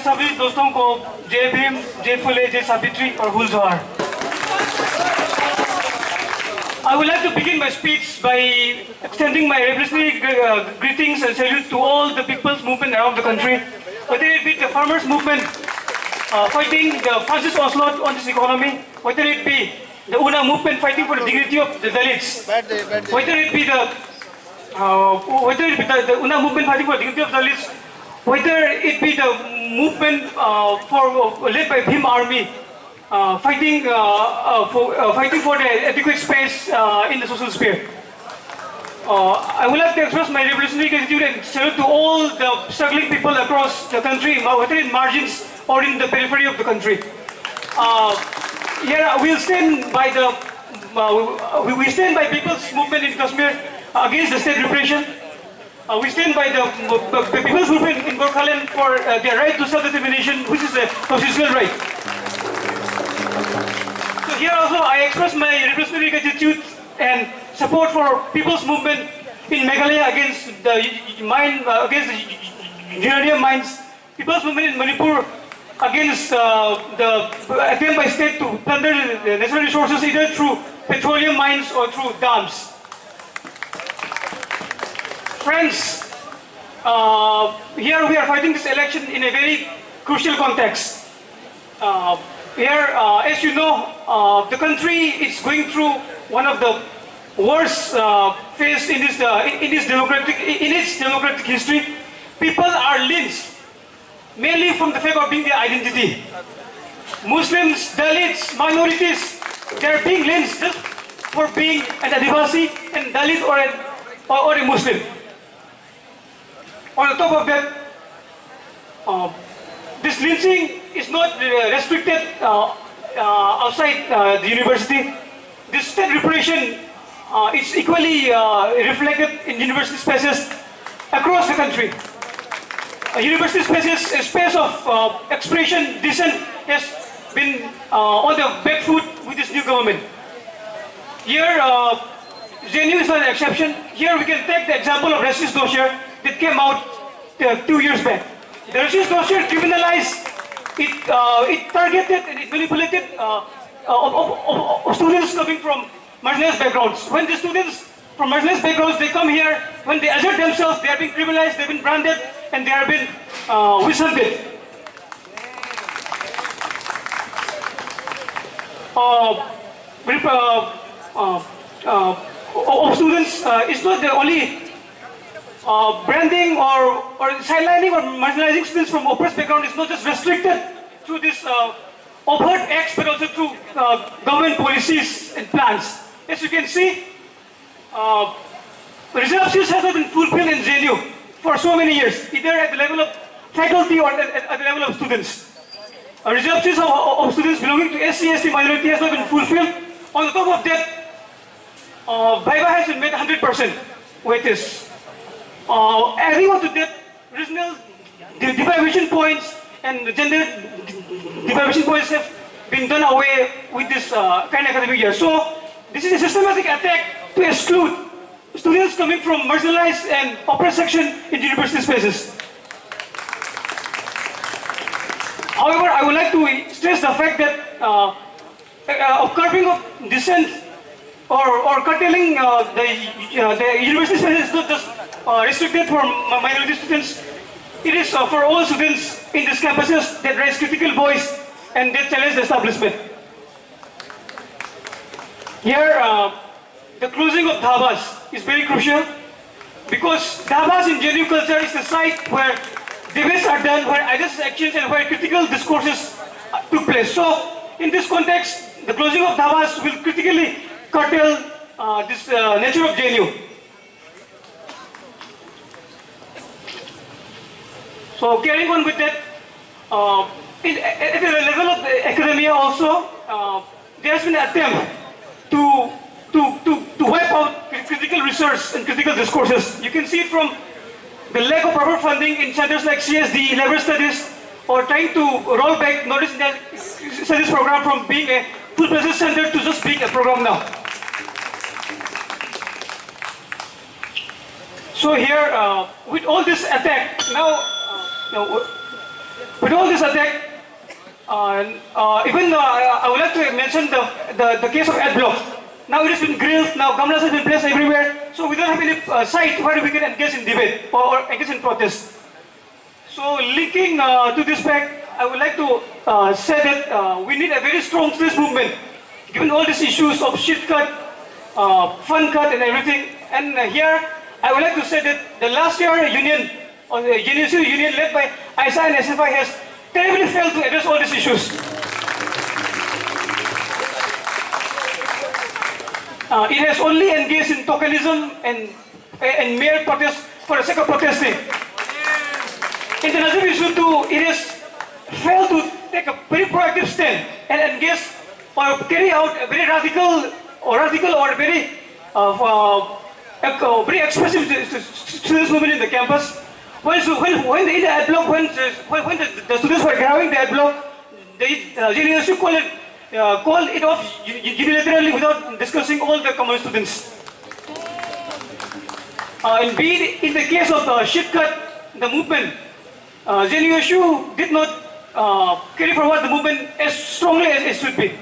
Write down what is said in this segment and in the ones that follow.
सभी दोस्तों को जय भीम, जय फुले, जय सावित्री और हुल जोहार। I would like to begin my speech by extending my revolutionary greetings and salute to all the people's movement around the country, whether it be the farmers' movement fighting the fascist onslaught on this economy, whether it be the UNA movement fighting for the dignity of the Dalits, whether it be the UNA movement fighting for the dignity of the Dalits, whether it be the movement led by Bhim Army fighting for the adequate space in the social sphere. I would like to express my revolutionary gratitude and salute to all the struggling people across the country, whether in margins or in the periphery of the country. Here we'll stand by we stand by people's movement in Kashmir against the state repression. We stand by the people's movement in Gorkhaland for their right to self-determination, which is a constitutional right. So here also I express my revolutionary gratitude and support for people's movement in Meghalaya against the uranium mines, people's movement in Manipur against the attempt by state to plunder the natural resources either through petroleum mines or through dams. Friends, here we are fighting this election in a very crucial context. As you know, the country is going through one of the worst phase in its democratic history. People are lynched, mainly from the fact of being their identity. Muslims, Dalits, minorities, they are being lynched just for being an Adivasi and Dalit or a Muslim. On the top of that, this lynching is not restricted outside the university. This state repression is equally reflected in university spaces across the country. University spaces, a space of expression, dissent has been on the back foot with this new government. Here, JNU is not an exception. Here we can take the example of racist dossier that came out 2 years back. The racist dossier criminalized, it targeted and it manipulated students coming from marginalized backgrounds. When the students from marginalized backgrounds, they come here, when they assert themselves, they are being criminalized, they have been branded, and they are being whistled. Of students, it's not the only branding or sidelining or marginalizing students from oppressed background is not just restricted through this overt acts, but also through government policies and plans. As you can see, reservations has not been fulfilled in JNU for so many years, either at the level of faculty or at the level of students. Reservations of students belonging to SC/ST minority has not been fulfilled. On the top of that, Viva has been made 100% weightage. Adding on to that, regional deprivation points and gender deprivation points have been done away with this current academic year. So this is a systematic attack to exclude students coming from marginalized and oppressed section in university spaces. However, I would like to stress the fact that curbing of dissent or curtailing the university spaces is not just restricted for minority students. It is for all students in these campuses that raise critical voice and that challenge the establishment. Here, the closing of dhabas is very crucial because dhabas in JNU culture is the site where debates are done, where ideas are exchanged, and where critical discourses took place. So, in this context, the closing of dhabas will critically curtail this nature of JNU. So, carrying on with that, at the level of academia also, there has been an attempt to wipe out critical research and critical discourses. You can see it from the lack of proper funding in centers like CSD, labor studies, or trying to roll back knowledge studies program from being a full-fledged center to just being a program now. So here, with all this attack, with with all this attack, even I would like to mention the case of Adblock. Now it has been grilled, now cameras have been placed everywhere, so we don't have any site where we can engage in debate or engage in protest. So linking to this fact, I would like to say that we need a very strong students movement, given all these issues of sheet cut, fund cut and everything. And here, I would like to say that the last year union, or the JNUSU union led by ISA and SFI has terribly failed to address all these issues. It has only engaged in tokenism and mere protest for the sake of protesting. In the NASIP issue too, it has failed to take a very proactive stand and engage or carry out a very radical or very very expressive students movement in the campus. When the Adblock, when the students were grabbing the Adblock, the JNUSU called it off unilaterally without discussing all the common students. Indeed, in the case of the sheet cut, the movement, JNUSU did not carry forward the movement as strongly as it should be.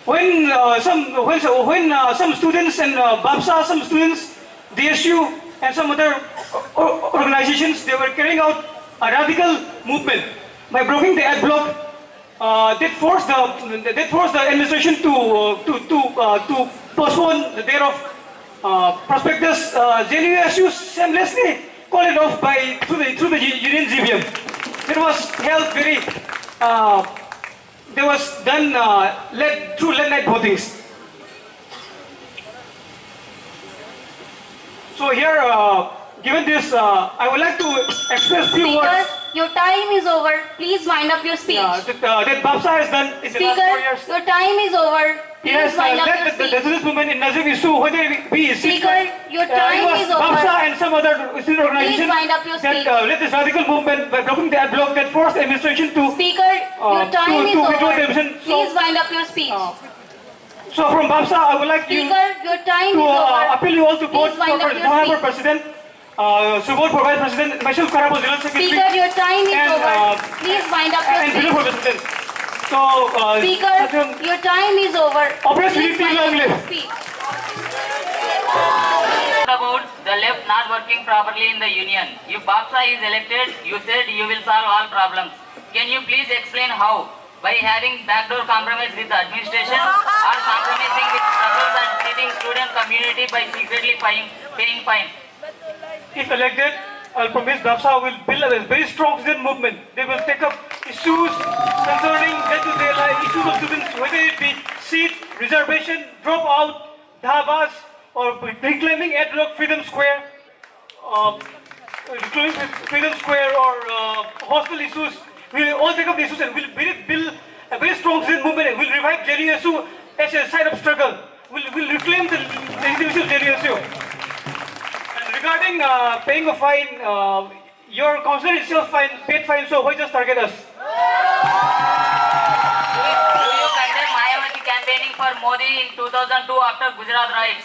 When some students and BAPSA, some students, DSU, and some other organizations, they were carrying out a radical movement by blocking the Adblock. That forced the administration to postpone the date of prospectus. JNUSU shamelessly called it off through the union UGBM. It was held very. There was done through late night votings. So here, given this, I would like to express few words. Your time is over. Please wind up your speech. That BAPSA has done in the last 4 years. Your time is over. Please wind up your speech. The students movement in NASIP issue, whether we Speaker, your time is over. BAPSA and some other student organizations Please wind up your speech. that led this radical movement by blocking the Adblock that forced the administration to Speaker, your time is over. Please wind up your speech. So from BAPSA, I would like Speaker, your time is over. appeal you all to vote for President, vote for Vice President, myself Karam Bidyanath, Secretary. Speaker, your time is over. Please wind up your and speech. for President. So, Speaker, your time is over. Please wind up your speech. About the left not working properly in the union. If BAPSA is elected, you said you will solve all problems. Can you please explain how? By having backdoor compromise with the administration or compromising with struggles and cheating student community by secretly paying fine? If elected, I'll promise BAPSA will build a very strong student movement. They will take up issues concerning day-to-day life, issues of students, whether it be seat, reservation, dropout, dhabas, or reclaiming Adblock Freedom Square, or hostel issues. We will all take up the issues and will build a very strong student movement and will revive JNUSU as a site of struggle. We'll reclaim the legitimacy of JNUSU. And regarding paying a fine, your councillor itself paid fine, so why just target us? Do you condemn Mayawati campaigning for Modi in 2002 after Gujarat riots?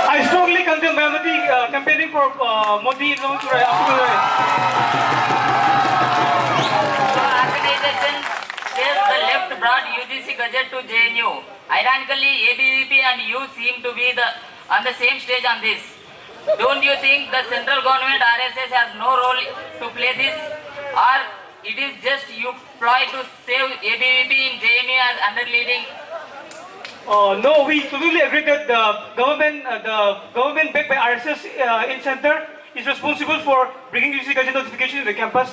I strongly condemn Mayawati campaigning for Modi in after Gujarat riots. Organization says the left brought UGC gadget to JNU. Ironically, ABVP and you seem to be on the same stage on this. Don't you think the central government RSS has no role to play this? Or it is just you ploy to save ABVP in JNU as underleading? No, we totally agree that the government backed by RSS in center is responsible for bringing UGC gadget notification to the campus.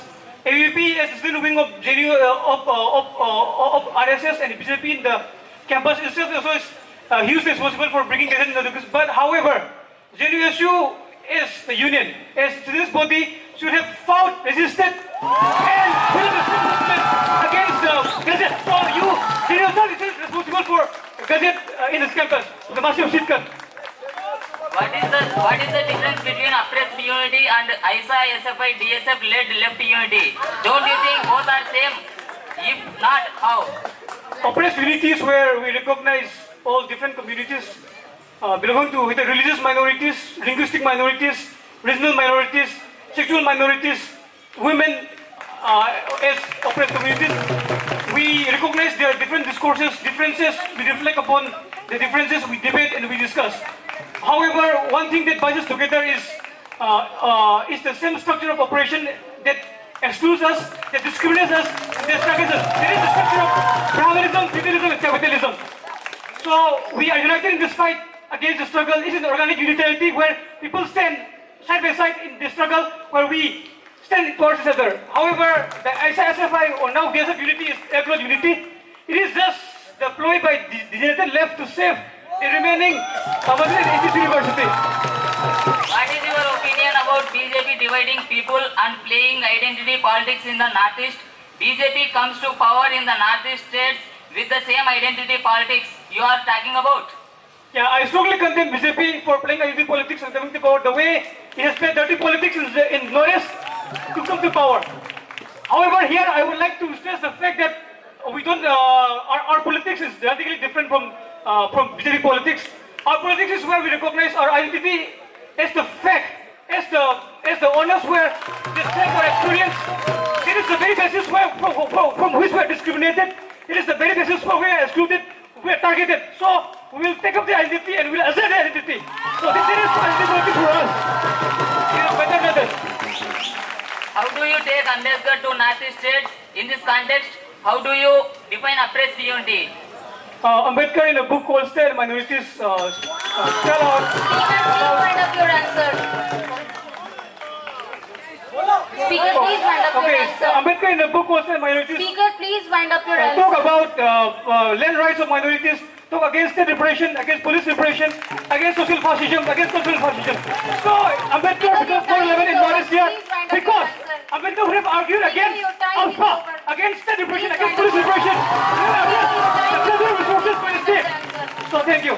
ABVP as the student wing of JNU of RSS and BJP in the campus itself also is hugely responsible for bringing gadget notifications. But however, JNUSU is the union, as students body should have fought, resisted, and built a movement against the gadget. So JNUSU is responsible for gadget in this campus, the massive shit cut. What is the difference between oppressed unity and ISA, SFI, DSF led left unity? Don't you think both are same? If not, how? Oppressed unity is where we recognize all different communities belonging to either religious minorities, linguistic minorities, regional minorities, sexual minorities, women as oppressed communities. We recognize their different discourses, differences, we reflect upon the differences, we debate and we discuss. However, one thing that binds us together is the same structure of operation that excludes us, that discriminates us, that struggles us. There is a structure of brahmanism, feudalism, and capitalism. So we are united in this fight against the struggle. It's an organic unitarity where people stand side by side in the struggle, where we stand towards each other. However, the SFI or now DSF unity is electoral unity. It is just the ploy by the degenerated left to save the remaining university. What is your opinion about BJP dividing people and playing identity politics in the Northeast? BJP comes to power in the Northeast states with the same identity politics you are talking about. Yeah, I strongly condemn BJP for playing identity politics and coming to power the way it has played dirty politics in Northeast to come to power. However, here I would like to stress the fact that we don't. Our politics is radically different from BJP politics. Our politics is where we recognize our identity as the fact, as the honors where the strength or experience. It is the very basis where from which we are discriminated. It is the very basis where we are excluded, we are targeted. So we will take up the identity and we will assert the identity. So this is identity for us. It is better than that. How do you take Ambedkar to Northeast states in this context? How do you define oppressed unity? Ambedkar in a book called State Minorities spell out. Speaker, please wind up your answer. Speaker, please wind up your answer. Ambedkar in a book called State Minorities Speaker, please wind up your answer. talk about land rights of minorities, talk against state repression, against police repression, against social fascism, against cultural fascism. So Ambedkar becomes 411 in Northeast here because Ambedkar would have argued against alpha, against state repression, against police repression, against resources for the state. So thank you.